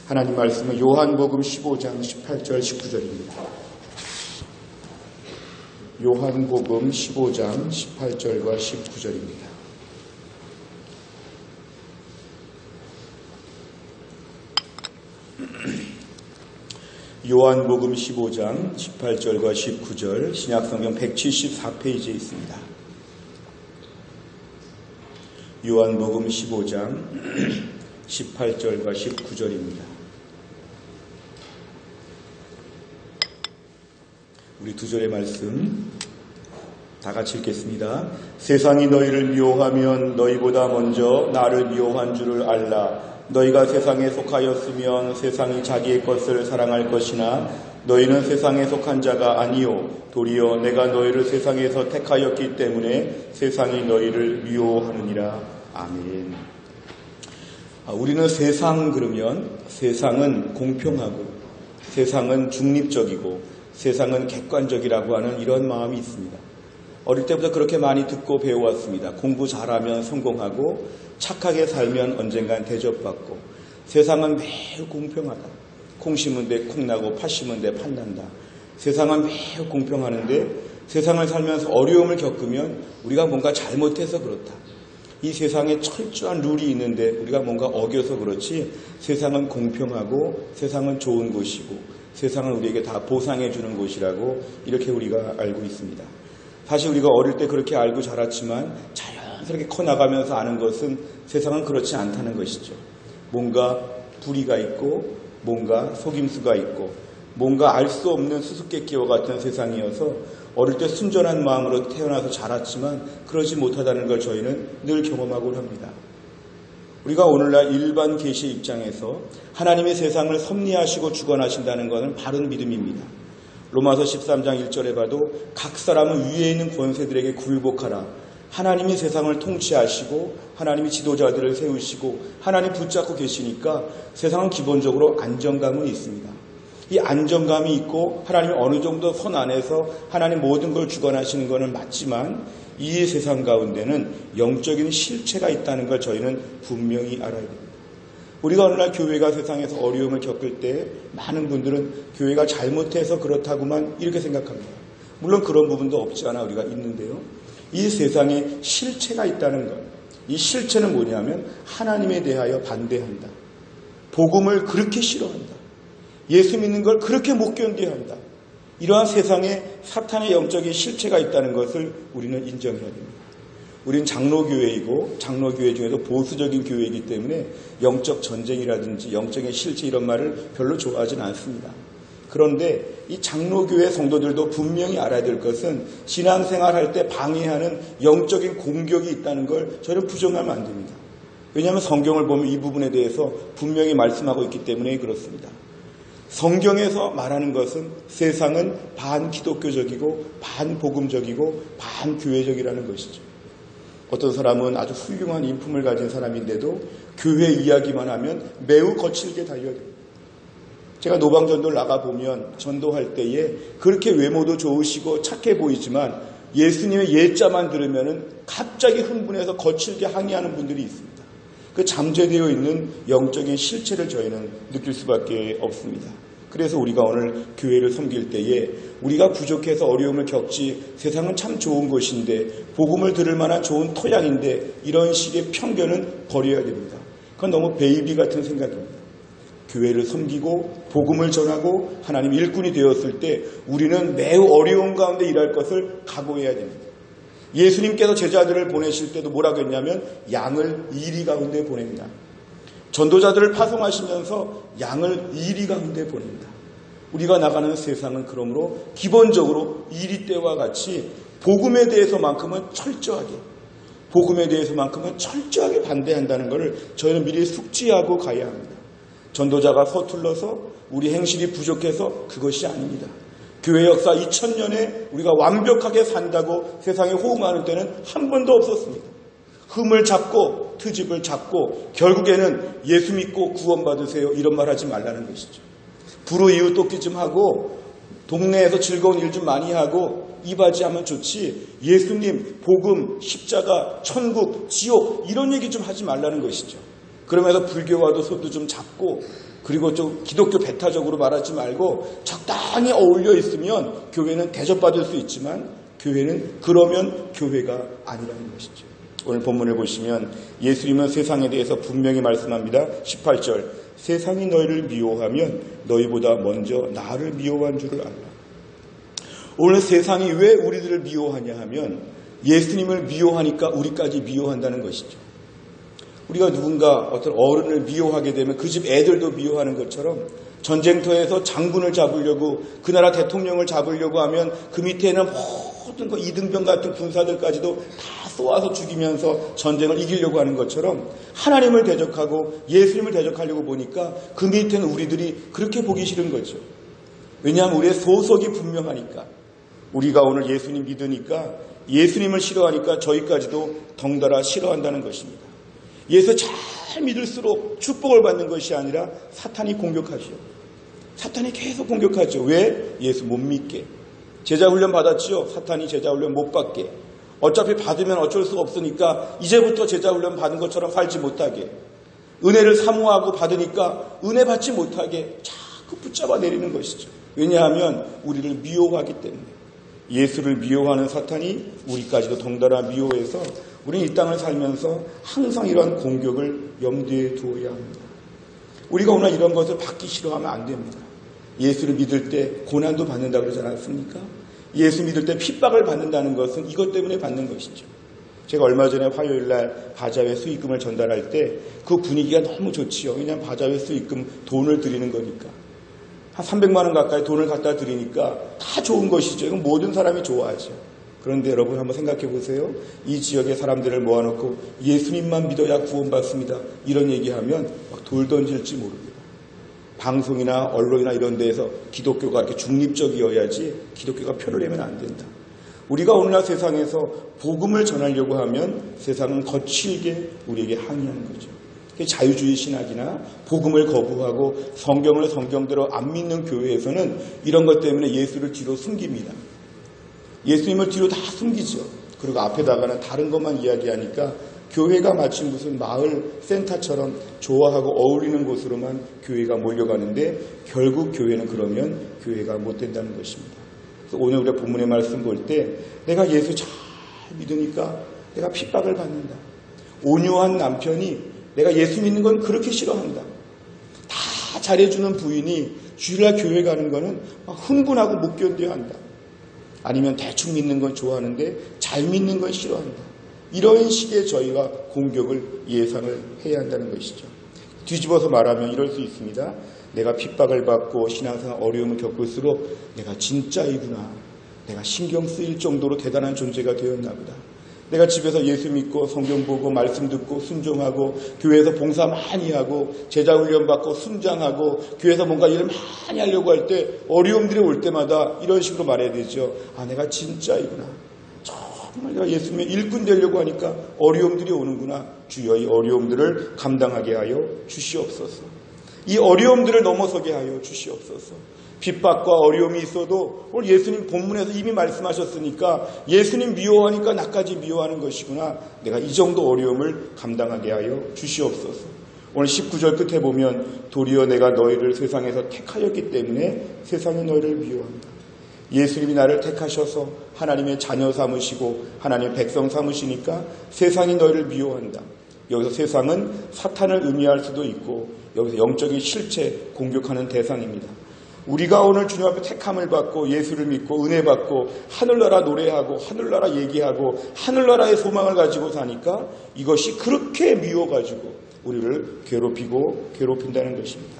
하나님 말씀은 요한복음 15장 18절 19절입니다. 요한복음 15장 18절과 19절입니다. 요한복음 15장 18절과 19절 신약성경 174페이지에 있습니다. 요한복음 15장 18절과 19절입니다. 우리 두 절의 말씀 다 같이 읽겠습니다. 세상이 너희를 미워하면 너희보다 먼저 나를 미워한 줄을 알라. 너희가 세상에 속하였으면 세상이 자기의 것을 사랑할 것이나 너희는 세상에 속한 자가 아니요 도리어 내가 너희를 세상에서 택하였기 때문에 세상이 너희를 미워하느니라. 아멘. 우리는 세상 그러면 세상은 공평하고 세상은 중립적이고 세상은 객관적이라고 하는 이런 마음이 있습니다. 어릴 때부터 그렇게 많이 듣고 배워왔습니다. 공부 잘하면 성공하고 착하게 살면 언젠간 대접받고 세상은 매우 공평하다. 콩 심은 데 콩 나고 팥 심은 데 팥 난다. 세상은 매우 공평하는데 세상을 살면서 어려움을 겪으면 우리가 뭔가 잘못해서 그렇다. 이 세상에 철저한 룰이 있는데 우리가 뭔가 어겨서 그렇지 세상은 공평하고 세상은 좋은 곳이고 세상을 우리에게 다 보상해 주는 곳이라고 이렇게 우리가 알고 있습니다. 사실 우리가 어릴 때 그렇게 알고 자랐지만 자연스럽게 커나가면서 아는 것은 세상은 그렇지 않다는 것이죠. 뭔가 불의가 있고 뭔가 속임수가 있고 뭔가 알 수 없는 수수께끼와 같은 세상이어서 어릴 때 순전한 마음으로 태어나서 자랐지만 그러지 못하다는 걸 저희는 늘 경험하곤 합니다. 우리가 오늘날 일반 계시의 입장에서 하나님의 세상을 섭리하시고 주관하신다는 것은 바른 믿음입니다. 로마서 13장 1절에 봐도 각 사람은 위에 있는 권세들에게 굴복하라. 하나님이 세상을 통치하시고 하나님이 지도자들을 세우시고 하나님 붙잡고 계시니까 세상은 기본적으로 안정감은 있습니다. 이 안정감이 있고 하나님이 어느 정도 선 안에서 하나님 모든 걸 주관하시는 것은 맞지만 이 세상 가운데는 영적인 실체가 있다는 걸 저희는 분명히 알아야 됩니다. 우리가 오늘날 교회가 세상에서 어려움을 겪을 때 많은 분들은 교회가 잘못해서 그렇다고만 이렇게 생각합니다. 물론 그런 부분도 없지 않아 우리가 있는데요. 이 세상에 실체가 있다는 것. 이 실체는 뭐냐면 하나님에 대하여 반대한다. 복음을 그렇게 싫어한다. 예수 믿는 걸 그렇게 못 견뎌한다. 이러한 세상에 사탄의 영적인 실체가 있다는 것을 우리는 인정해야 됩니다. 우리는 장로교회이고 장로교회 중에도 보수적인 교회이기 때문에 영적 전쟁이라든지 영적인 실체 이런 말을 별로 좋아하지는 않습니다. 그런데 이 장로교회 성도들도 분명히 알아야 될 것은 신앙생활할 때 방해하는 영적인 공격이 있다는 걸 저는 부정하면 안 됩니다. 왜냐하면 성경을 보면 이 부분에 대해서 분명히 말씀하고 있기 때문에 그렇습니다. 성경에서 말하는 것은 세상은 반기독교적이고 반복음적이고 반교회적이라는 것이죠. 어떤 사람은 아주 훌륭한 인품을 가진 사람인데도 교회 이야기만 하면 매우 거칠게 달려야 됩니다. 제가 노방전도를 나가보면 전도할 때에 그렇게 외모도 좋으시고 착해 보이지만 예수님의 예자만 들으면 갑자기 흥분해서 거칠게 항의하는 분들이 있습니다. 그 잠재되어 있는 영적인 실체를 저희는 느낄 수밖에 없습니다. 그래서 우리가 오늘 교회를 섬길 때에 우리가 부족해서 어려움을 겪지 세상은 참 좋은 곳인데 복음을 들을 만한 좋은 토양인데 이런 식의 편견은 버려야 됩니다. 그건 너무 베이비 같은 생각입니다. 교회를 섬기고 복음을 전하고 하나님 일꾼이 되었을 때 우리는 매우 어려운 가운데 일할 것을 각오해야 됩니다. 예수님께서 제자들을 보내실 때도 뭐라고 했냐면 양을 이리 가운데 보냅니다. 전도자들을 파송하시면서 양을 이리 가운데 보냅니다. 우리가 나가는 세상은 그러므로 기본적으로 이리 때와 같이 복음에 대해서만큼은 철저하게 반대한다는 것을 저희는 미리 숙지하고 가야 합니다. 전도자가 서툴러서 우리 행실이 부족해서 그것이 아닙니다. 교회 역사 2000년에 우리가 완벽하게 산다고 세상에 호응하는 때는 한 번도 없었습니다. 흠을 잡고 트집을 잡고 결국에는 예수 믿고 구원받으세요 이런 말 하지 말라는 것이죠. 불우이웃 돕기 좀 하고 동네에서 즐거운 일 좀 많이 하고 이바지하면 좋지 예수님, 복음, 십자가, 천국, 지옥 이런 얘기 좀 하지 말라는 것이죠. 그러면서 불교와도 손도 좀 잡고 그리고 좀 기독교 배타적으로 말하지 말고 적당히 어울려 있으면 교회는 대접받을 수 있지만 교회는 그러면 교회가 아니라는 것이죠. 오늘 본문을 보시면 예수님은 세상에 대해서 분명히 말씀합니다. 18절 세상이 너희를 미워하면 너희보다 먼저 나를 미워한 줄을 알라. 오늘 세상이 왜 우리들을 미워하냐 하면 예수님을 미워하니까 우리까지 미워한다는 것이죠. 우리가 누군가 어떤 어른을 미워하게 되면 그 집 애들도 미워하는 것처럼 전쟁터에서 장군을 잡으려고 그 나라 대통령을 잡으려고 하면 그 밑에는 모든 그 이등병 같은 군사들까지도 다 쏘아서 죽이면서 전쟁을 이기려고 하는 것처럼 하나님을 대적하고 예수님을 대적하려고 보니까 그 밑에는 우리들이 그렇게 보기 싫은 거죠. 왜냐하면 우리의 소속이 분명하니까. 우리가 오늘 예수님 믿으니까 예수님을 싫어하니까 저희까지도 덩달아 싫어한다는 것입니다. 예수 잘 믿을수록 축복을 받는 것이 아니라 사탄이 공격하죠. 사탄이 계속 공격하죠. 왜? 예수 못 믿게. 제자훈련 받았지요. 사탄이 제자훈련 못 받게. 어차피 받으면 어쩔 수 없으니까 이제부터 제자훈련 받은 것처럼 살지 못하게. 은혜를 사모하고 받으니까 은혜 받지 못하게 자꾸 붙잡아 내리는 것이죠. 왜냐하면 우리를 미워하기 때문에. 예수를 미워하는 사탄이 우리까지도 덩달아 미워해서 우리는 이 땅을 살면서 항상 이러한 공격을 염두에 두어야 합니다. 우리가 오늘 이런 것을 받기 싫어하면 안 됩니다. 예수를 믿을 때 고난도 받는다고 그러지 않았습니까? 예수 믿을 때 핍박을 받는다는 것은 이것 때문에 받는 것이죠. 제가 얼마 전에 화요일날 바자회 수익금을 전달할 때 그 분위기가 너무 좋지요. 왜냐하면 바자회 수익금 돈을 드리는 거니까. 한 300만 원 가까이 돈을 갖다 드리니까 다 좋은 것이죠. 이건 모든 사람이 좋아하죠. 그런데 여러분 한번 생각해 보세요. 이 지역의 사람들을 모아놓고 예수님만 믿어야 구원받습니다. 이런 얘기하면 막 돌 던질지 모릅니다. 방송이나 언론이나 이런 데에서 기독교가 이렇게 중립적이어야지 기독교가 표를 내면 안 된다. 우리가 오늘날 세상에서 복음을 전하려고 하면 세상은 거칠게 우리에게 항의하는 거죠. 자유주의 신학이나 복음을 거부하고 성경을 성경대로 안 믿는 교회에서는 이런 것 때문에 예수를 뒤로 숨깁니다. 예수님을 뒤로 다 숨기죠. 그리고 앞에다가는 다른 것만 이야기하니까 교회가 마치 무슨 마을 센터처럼 좋아하고 어울리는 곳으로만 교회가 몰려가는데 결국 교회는 그러면 교회가 못 된다는 것입니다. 그래서 오늘 우리가 본문의 말씀 볼 때 내가 예수 잘 믿으니까 내가 핍박을 받는다. 온유한 남편이 내가 예수 믿는 건 그렇게 싫어한다. 다 잘해주는 부인이 주일날 교회 가는 거는 막 흥분하고 못 견뎌야 한다. 아니면 대충 믿는 건 좋아하는데 잘 믿는 건 싫어한다. 이런 식의 저희가 공격을 예상을 해야 한다는 것이죠. 뒤집어서 말하면 이럴 수 있습니다. 내가 핍박을 받고 신앙생활 어려움을 겪을수록 내가 진짜이구나. 내가 신경 쓰일 정도로 대단한 존재가 되었나 보다. 내가 집에서 예수 믿고 성경 보고 말씀 듣고 순종하고 교회에서 봉사 많이 하고 제자훈련 받고 순장하고 교회에서 뭔가 일을 많이 하려고 할 때 어려움들이 올 때마다 이런 식으로 말해야 되죠. 아, 내가 진짜이구나. 정말 내가 예수님의 일꾼 되려고 하니까 어려움들이 오는구나. 주여 이 어려움들을 감당하게 하여 주시옵소서. 이 어려움들을 넘어서게 하여 주시옵소서. 핍박과 어려움이 있어도 오늘 예수님 본문에서 이미 말씀하셨으니까 예수님 미워하니까 나까지 미워하는 것이구나. 내가 이 정도 어려움을 감당하게 하여 주시옵소서. 오늘 19절 끝에 보면 도리어 내가 너희를 세상에서 택하였기 때문에 세상이 너희를 미워한다. 예수님이 나를 택하셔서 하나님의 자녀 삼으시고 하나님의 백성 삼으시니까 세상이 너희를 미워한다. 여기서 세상은 사탄을 의미할 수도 있고 여기서 영적인 실체 공격하는 대상입니다. 우리가 오늘 주님 앞에 택함을 받고 예수를 믿고 은혜 받고 하늘나라 노래하고 하늘나라 얘기하고 하늘나라의 소망을 가지고 사니까 이것이 그렇게 미워가지고 우리를 괴롭힌다는 것입니다.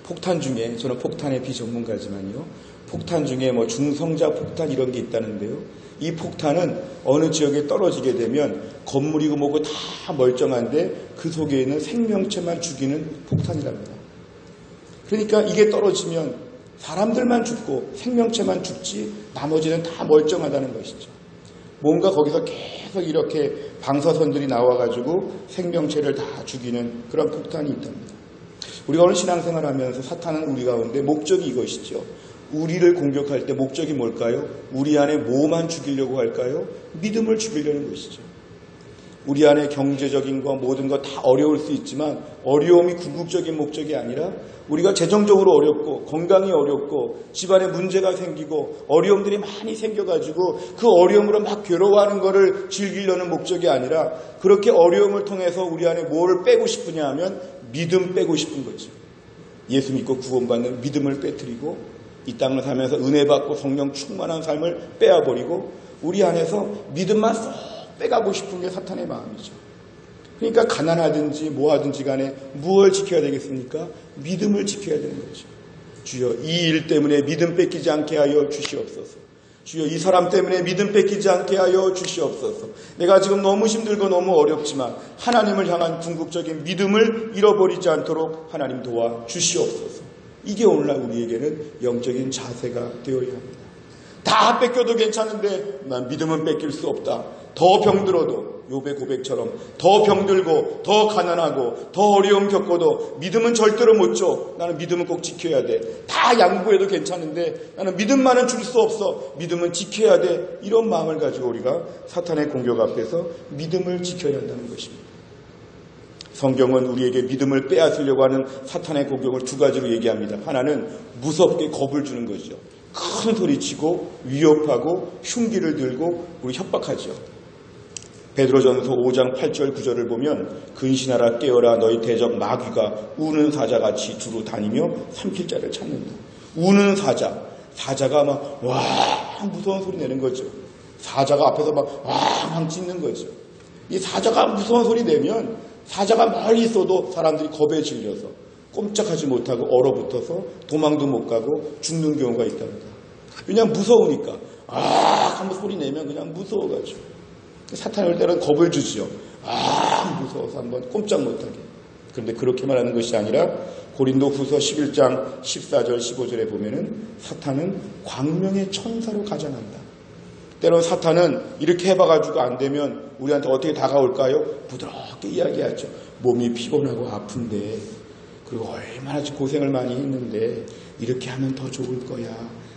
폭탄 중에 저는 폭탄의 비전문가지만요. 폭탄 중에 뭐 중성자 폭탄 이런 게 있다는데요. 이 폭탄은 어느 지역에 떨어지게 되면 건물이고 뭐고 다 멀쩡한데 그 속에 있는 생명체만 죽이는 폭탄이랍니다. 그러니까 이게 떨어지면 사람들만 죽고 생명체만 죽지 나머지는 다 멀쩡하다는 것이죠. 뭔가 거기서 계속 이렇게 방사선들이 나와가지고 생명체를 다 죽이는 그런 폭탄이 있답니다. 우리가 오늘 신앙생활 하면서 사탄은 우리 가운데 목적이 이것이죠. 우리를 공격할 때 목적이 뭘까요? 우리 안에 뭐만 죽이려고 할까요? 믿음을 죽이려는 것이죠. 우리 안에 경제적인 거 모든 거 다 어려울 수 있지만 어려움이 궁극적인 목적이 아니라 우리가 재정적으로 어렵고 건강이 어렵고 집안에 문제가 생기고 어려움들이 많이 생겨가지고 그 어려움으로 막 괴로워하는 거를 즐기려는 목적이 아니라 그렇게 어려움을 통해서 우리 안에 뭐를 빼고 싶으냐 하면 믿음 빼고 싶은 거죠. 예수 믿고 구원받는 믿음을 빼뜨리고 이 땅을 살면서 은혜 받고 성령 충만한 삶을 빼앗버리고 우리 안에서 믿음만 쏙 빼가고 싶은 게 사탄의 마음이죠. 그러니까 가난하든지 뭐하든지 간에 무엇을 지켜야 되겠습니까? 믿음을 지켜야 되는 거죠. 주여 이 일 때문에 믿음 뺏기지 않게 하여 주시옵소서. 주여 이 사람 때문에 믿음 뺏기지 않게 하여 주시옵소서. 내가 지금 너무 힘들고 너무 어렵지만 하나님을 향한 궁극적인 믿음을 잃어버리지 않도록 하나님 도와 주시옵소서. 이게 오늘날 우리에게는 영적인 자세가 되어야 합니다. 다 뺏겨도 괜찮은데 난 믿음은 뺏길 수 없다. 더 병들어도 욥의 고백처럼 더 병들고 더 가난하고 더 어려움 겪어도 믿음은 절대로 못 줘. 나는 믿음은 꼭 지켜야 돼. 다 양보해도 괜찮은데 나는 믿음만은 줄 수 없어. 믿음은 지켜야 돼. 이런 마음을 가지고 우리가 사탄의 공격 앞에서 믿음을 지켜야 한다는 것입니다. 성경은 우리에게 믿음을 빼앗으려고 하는 사탄의 공격을 두 가지로 얘기합니다. 하나는 무섭게 겁을 주는 거죠. 큰 소리치고 위협하고 흉기를 들고 우리 협박하죠. 베드로전서 5장 8절 9절을 보면 근신하라 깨어라 너희 대적 마귀가 우는 사자같이 두루 다니며 삼킬 자를 찾는다. 우는 사자가 막 와 무서운 소리 내는 거죠. 사자가 앞에서 막 왕 짖는 거죠. 이 사자가 무서운 소리 내면 사자가 멀리 있어도 사람들이 겁에 질려서 꼼짝하지 못하고 얼어붙어서 도망도 못 가고 죽는 경우가 있답니다. 그냥 무서우니까 한번 소리 내면 그냥 무서워가지고 사탄이 올 때는 겁을 주지요. 무서워서 한번 꼼짝 못하게. 그런데 그렇게만 하는 것이 아니라 고린도후서 11장 14절 15절에 보면은 사탄은 광명의 천사로 가장한다. 때론 사탄은 이렇게 해봐가지고 안 되면 우리한테 어떻게 다가올까요? 부드럽게 이야기하죠. 몸이 피곤하고 아픈데 그리고 얼마나 고생을 많이 했는데 이렇게 하면 더 좋을 거야.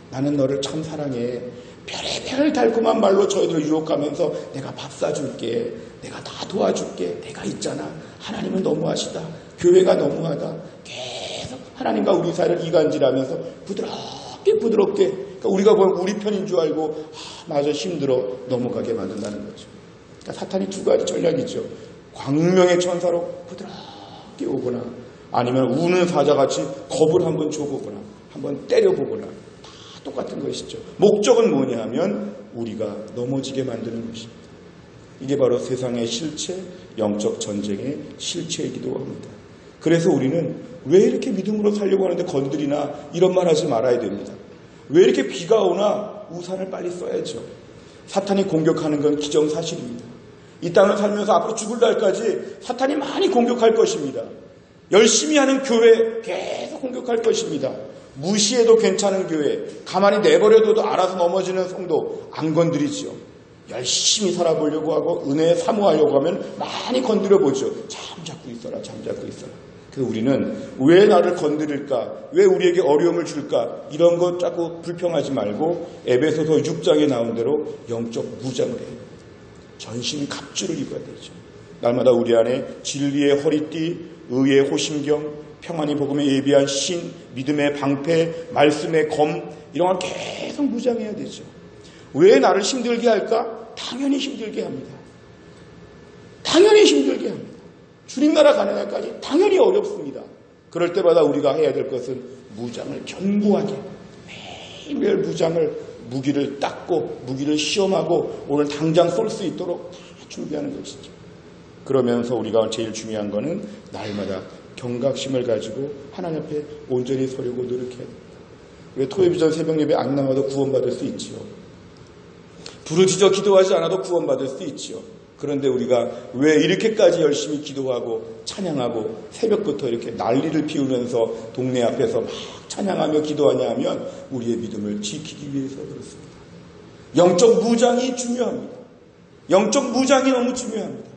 나는 너를 참 사랑해. 별의별 달콤한 말로 저희들을 유혹하면서 내가 밥 사줄게. 내가 다 도와줄게. 내가 있잖아. 하나님은 너무하시다. 교회가 너무하다. 계속 하나님과 우리 사이를 이간질하면서 부드럽게 그러니까 우리가 보면 우리 편인 줄 알고 맞아 힘들어 넘어가게 만든다는 거죠. 그러니까 사탄이 두 가지 전략이죠. 광명의 천사로 부드럽게 오거나 아니면 우는 사자같이 겁을 한번 줘보거나 한번 때려보거나 다 똑같은 것이죠. 목적은 뭐냐 하면 우리가 넘어지게 만드는 것입니다. 이게 바로 세상의 실체, 영적 전쟁의 실체이기도 합니다. 그래서 우리는 왜 이렇게 믿음으로 살려고 하는데 건드리나 이런 말 하지 말아야 됩니다. 왜 이렇게 비가 오나 우산을 빨리 써야죠. 사탄이 공격하는 건 기정사실입니다. 이 땅을 살면서 앞으로 죽을 날까지 사탄이 많이 공격할 것입니다. 열심히 하는 교회 계속 공격할 것입니다. 무시해도 괜찮은 교회, 가만히 내버려둬도 알아서 넘어지는 성도 안 건드리지요. 열심히 살아보려고 하고 은혜에 사모하려고 하면 많이 건드려보죠. 잠자고 있어라. 그래서 우리는 왜 나를 건드릴까? 왜 우리에게 어려움을 줄까? 이런 것 자꾸 불평하지 말고 에베소서 6장에 나온 대로 영적 무장을 해요. 전신 갑주를 입어야 되죠. 날마다 우리 안에 진리의 허리띠, 의의 호심경, 평안의 복음에 예비한 신, 믿음의 방패, 말씀의 검 이런 걸 계속 무장해야 되죠. 왜 나를 힘들게 할까? 당연히 힘들게 합니다. 당연히 힘들게 합니다. 주님 나라 가는 날까지 당연히 어렵습니다. 그럴 때마다 우리가 해야 될 것은 무장을 견고하게 매일매일 무기를 닦고 무기를 시험하고 오늘 당장 쏠 수 있도록 다 준비하는 것이죠. 그러면서 우리가 제일 중요한 거는 날마다 경각심을 가지고 하나님 앞에 온전히 서려고 노력해야 됩니다. 왜 토요일전 새벽 예배 안 나와도 구원받을 수 있지요. 부르짖어 기도하지 않아도 구원받을 수 있지요. 그런데 우리가 왜 이렇게까지 열심히 기도하고 찬양하고 새벽부터 이렇게 난리를 피우면서 동네 앞에서 막 찬양하며 기도하냐 하면 우리의 믿음을 지키기 위해서 그렇습니다. 영적 무장이 중요합니다. 영적 무장이 너무 중요합니다.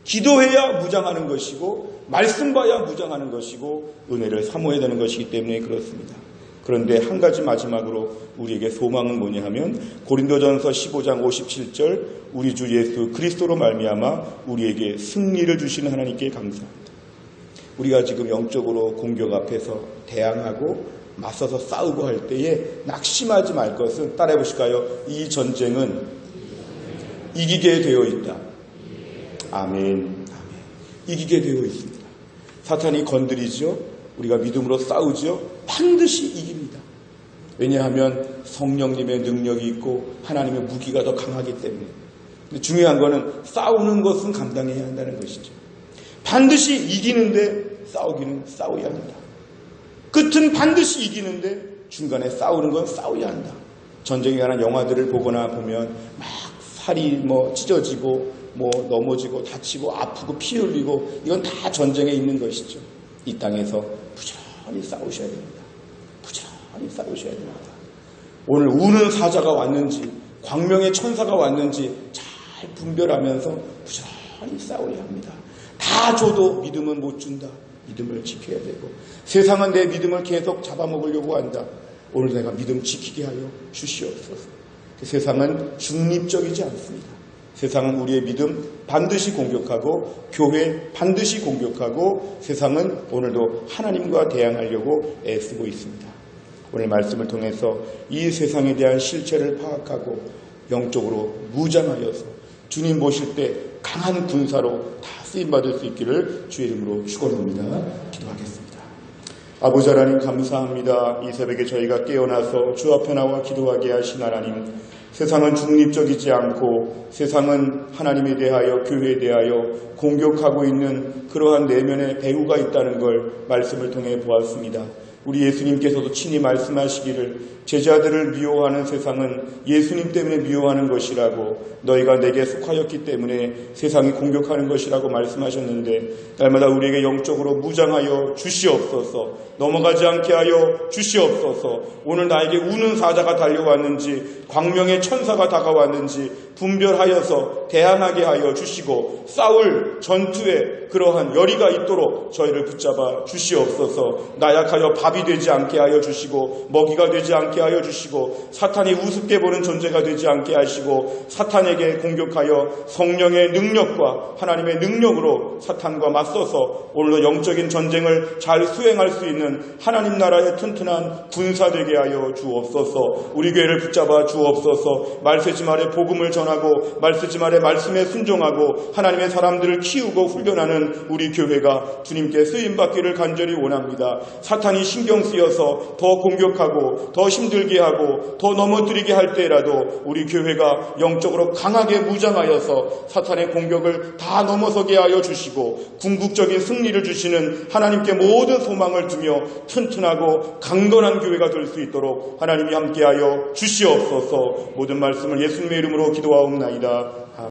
기도해야 무장하는 것이고 말씀 봐야 무장하는 것이고 은혜를 사모해야 되는 것이기 때문에 그렇습니다. 그런데 한 가지 마지막으로 우리에게 소망은 뭐냐 하면 고린도전서 15장 57절 우리 주 예수 그리스도로 말미암아 우리에게 승리를 주시는 하나님께 감사합니다. 우리가 지금 영적으로 공격 앞에서 대항하고 맞서서 싸우고 할 때에 낙심하지 말 것은 따라해 보실까요? 이 전쟁은 이기게 되어 있다. 아멘. 이기게 되어 있습니다. 사탄이 건드리죠. 우리가 믿음으로 싸우죠. 반드시 이깁니다. 왜냐하면 성령님의 능력이 있고 하나님의 무기가 더 강하기 때문에. 근데 중요한 거는 싸우는 것은 감당해야 한다는 것이죠. 반드시 이기는데 싸우기는 싸워야 한다. 끝은 반드시 이기는데 중간에 싸우는 건 싸워야 한다. 전쟁에 관한 영화들을 보거나 보면 막 살이 찢어지고 넘어지고 다치고 아프고 피 흘리고 이건 다 전쟁에 있는 것이죠. 이 땅에서 부지런히 싸우셔야 됩니다. 부지런히 싸우셔야 됩니다. 오늘 우는 사자가 왔는지 광명의 천사가 왔는지 잘 분별하면서 부지런히 싸워야 합니다. 다 줘도 믿음은 못 준다. 믿음을 지켜야 되고 세상은 내 믿음을 계속 잡아먹으려고 한다. 오늘 내가 믿음 지키게 하여 주시옵소서. 세상은 중립적이지 않습니다. 세상은 우리의 믿음 반드시 공격하고 교회 반드시 공격하고 세상은 오늘도 하나님과 대항하려고 애쓰고 있습니다. 오늘 말씀을 통해서 이 세상에 대한 실체를 파악하고 영적으로 무장하여서 주님 보실 때 강한 군사로 다 쓰임받을 수 있기를 주의 이름으로 축원합니다. 기도하겠습니다. 아버지 하나님 감사합니다. 이 새벽에 저희가 깨어나서 주 앞에 나와 기도하게 하신 하나님, 세상은 중립적이지 않고 세상은 하나님에 대하여 교회에 대하여 공격하고 있는 그러한 내면의 배후가 있다는 걸 말씀을 통해 보았습니다. 우리 예수님께서도 친히 말씀하시기를 제자들을 미워하는 세상은 예수님 때문에 미워하는 것이라고 너희가 내게 속하였기 때문에 세상이 공격하는 것이라고 말씀하셨는데 날마다 우리에게 영적으로 무장하여 주시옵소서. 넘어가지 않게 하여 주시옵소서. 오늘 나에게 우는 사자가 달려왔는지 광명의 천사가 다가왔는지 분별하여서 대항하게 하여 주시고 싸울 전투에 그러한 열의가 있도록 저희를 붙잡아 주시옵소서. 나약하여 밥이 되지 않게 하여 주시고 먹이가 되지 않게 하여 주시고 사탄이 우습게 보는 존재가 되지 않게 하시고 사탄에게 공격하여 성령의 능력과 하나님의 능력으로 사탄과 맞서서 오늘도 영적인 전쟁을 잘 수행할 수 있는 하나님 나라의 튼튼한 군사 되게 하여 주옵소서. 우리 교회를 붙잡아 주옵소서. 말쓰지 말에 복음을 전하고 말쓰지 말에 말씀에 순종하고 하나님의 사람들을 키우고 훈련하는 우리 교회가 주님께 쓰임받기를 간절히 원합니다. 사탄이 신경 쓰여서 더 공격하고 더 힘들게 하고 더 넘어뜨리게 할 때라도 우리 교회가 영적으로 강하게 무장하여서 사탄의 공격을 다 넘어서게 하여 주시고 궁극적인 승리를 주시는 하나님께 모든 소망을 두며 튼튼하고 강건한 교회가 될 수 있도록 하나님이 함께하여 주시옵소서. 모든 말씀을 예수님의 이름으로 기도하옵나이다.